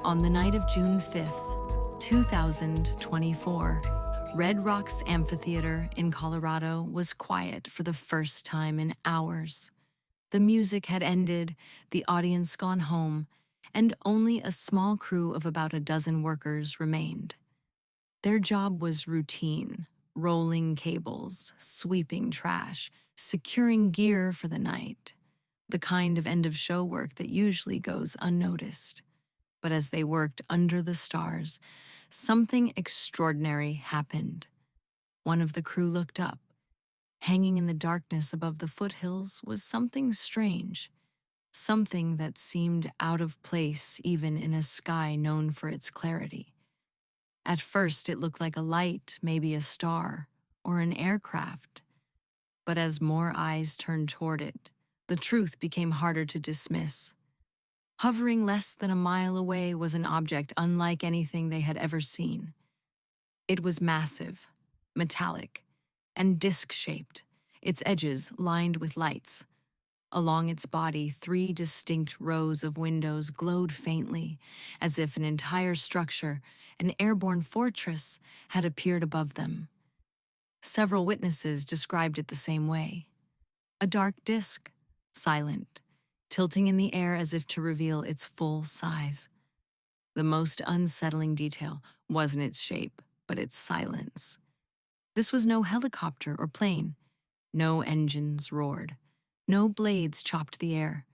On the night of June 5th, 2024, Red Rocks Amphitheater in Colorado was quiet for the first time in hours. The music had ended, the audience gone home, and only a small crew of about a dozen workers remained. Their job was routine: rolling cables, sweeping trash, securing gear for the night, the kind of end-of-show work that usually goes unnoticed. But as they worked under the stars, something extraordinary happened. One of the crew looked up. Hanging in the darkness above the foothills was something strange, something that seemed out of place even in a sky known for its clarity. At first, it looked like a light, maybe a star, or an aircraft. But as more eyes turned toward it, the truth became harder to dismiss. Hovering less than a mile away was an object unlike anything they had ever seen. It was massive, metallic, and disc-shaped, its edges lined with lights. Along its body, 3 distinct rows of windows glowed faintly, as if an entire structure, an airborne fortress, had appeared above them. Several witnesses described it the same way. A dark disc, silent, tilting in the air as if to reveal its full size. The most unsettling detail wasn't its shape, but its silence. This was no helicopter or plane. No engines roared. No blades chopped the air.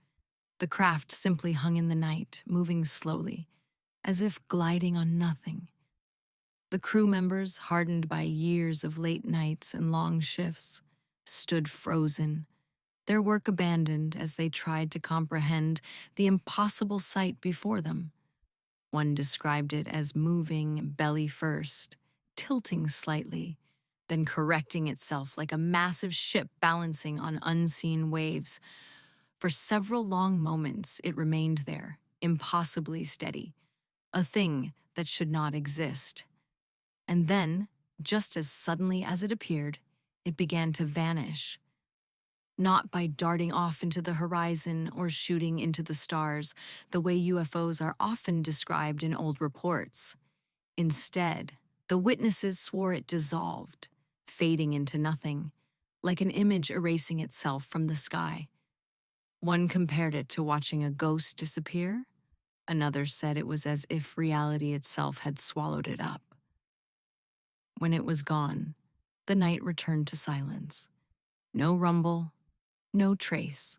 The craft simply hung in the night, moving slowly, as if gliding on nothing. The crew members, hardened by years of late nights and long shifts, stood frozen, their work abandoned as they tried to comprehend the impossible sight before them. One described it as moving belly first, tilting slightly, then correcting itself like a massive ship balancing on unseen waves. For several long moments, it remained there, impossibly steady, a thing that should not exist. And then, just as suddenly as it appeared, it began to vanish. Not by darting off into the horizon or shooting into the stars, the way UFOs are often described in old reports. Instead, the witnesses swore it dissolved, fading into nothing, like an image erasing itself from the sky. One compared it to watching a ghost disappear. Another said it was as if reality itself had swallowed it up. When it was gone, the night returned to silence. No rumble, no trace.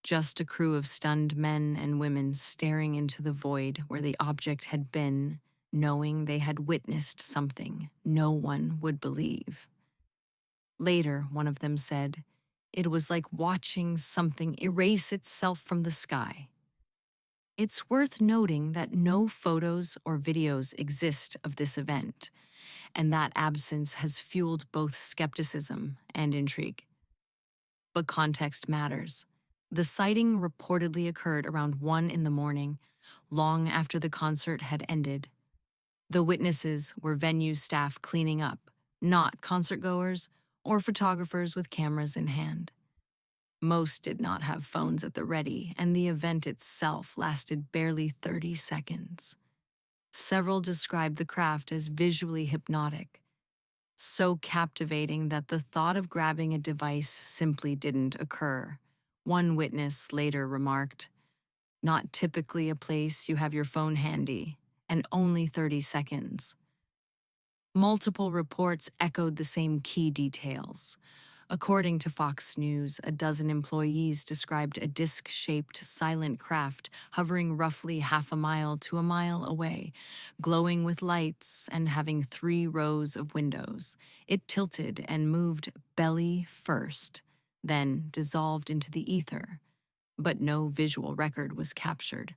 Just a crew of stunned men and women staring into the void where the object had been, knowing they had witnessed something no one would believe. Later, one of them said, it was like watching something erase itself from the sky. It's worth noting that no photos or videos exist of this event, and that absence has fueled both skepticism and intrigue. But context matters. The sighting reportedly occurred around 1 in the morning, long after the concert had ended. The witnesses were venue staff cleaning up, not concertgoers or photographers with cameras in hand. Most did not have phones at the ready, and the event itself lasted barely 30 seconds. Several described the craft as visually hypnotic, so captivating that the thought of grabbing a device simply didn't occur. One witness later remarked, "Not typically a place you have your phone handy, and only 30 seconds." Multiple reports echoed the same key details. According to Fox News, a dozen employees described a disc-shaped silent craft hovering roughly half a mile to a mile away, glowing with lights and having 3 rows of windows. It tilted and moved belly first, then dissolved into the ether, but no visual record was captured.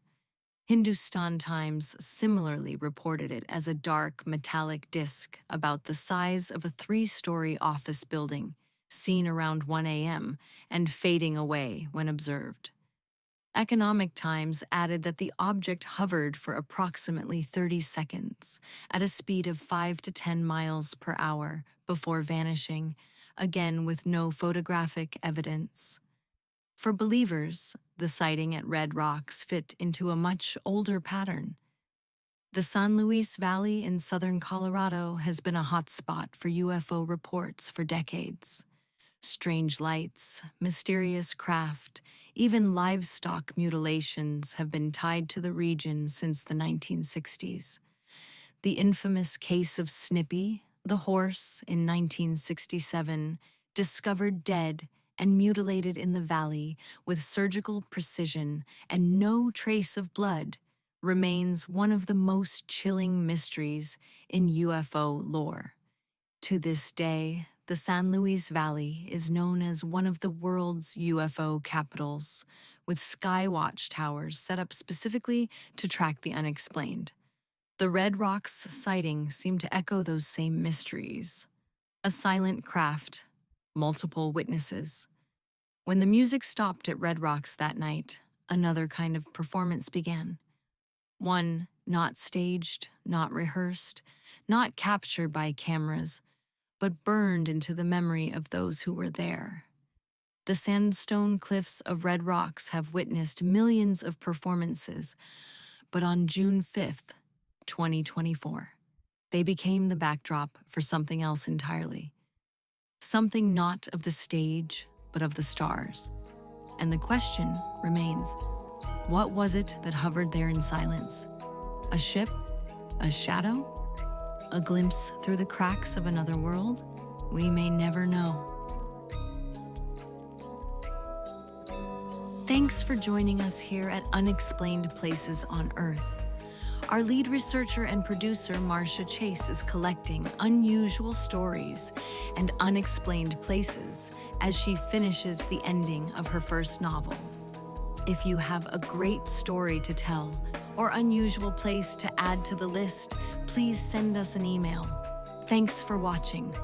Hindustan Times similarly reported it as a dark, metallic disc about the size of a 3-story office building, seen around 1 a.m. and fading away when observed. Economic Times added that the object hovered for approximately 30 seconds at a speed of 5 to 10 miles per hour before vanishing, again with no photographic evidence. For believers, the sighting at Red Rocks fit into a much older pattern. The San Luis Valley in southern Colorado has been a hotspot for UFO reports for decades. Strange lights, mysterious craft, even livestock mutilations have been tied to the region since the 1960s. The infamous case of Snippy, the horse, in 1967, discovered dead and mutilated in the valley with surgical precision and no trace of blood, remains one of the most chilling mysteries in UFO lore. To this day, the San Luis Valley is known as one of the world's UFO capitals, with skywatch towers set up specifically to track the unexplained. The Red Rocks sighting seemed to echo those same mysteries. A silent craft, multiple witnesses. When the music stopped at Red Rocks that night, another kind of performance began. One not staged, not rehearsed, not captured by cameras, but burned into the memory of those who were there. The sandstone cliffs of Red Rocks have witnessed millions of performances, but on June 5th, 2024, they became the backdrop for something else entirely. Something not of the stage, but of the stars. And the question remains, what was it that hovered there in silence? A ship? A shadow? A glimpse through the cracks of another world? We may never know. Thanks for joining us here at Unexplained Places on Earth. Our lead researcher and producer, Marcia Chase, is collecting unusual stories and unexplained places as she finishes the ending of her first novel. If you have a great story to tell or unusual place to add to the list, please send us an email. Thanks for watching.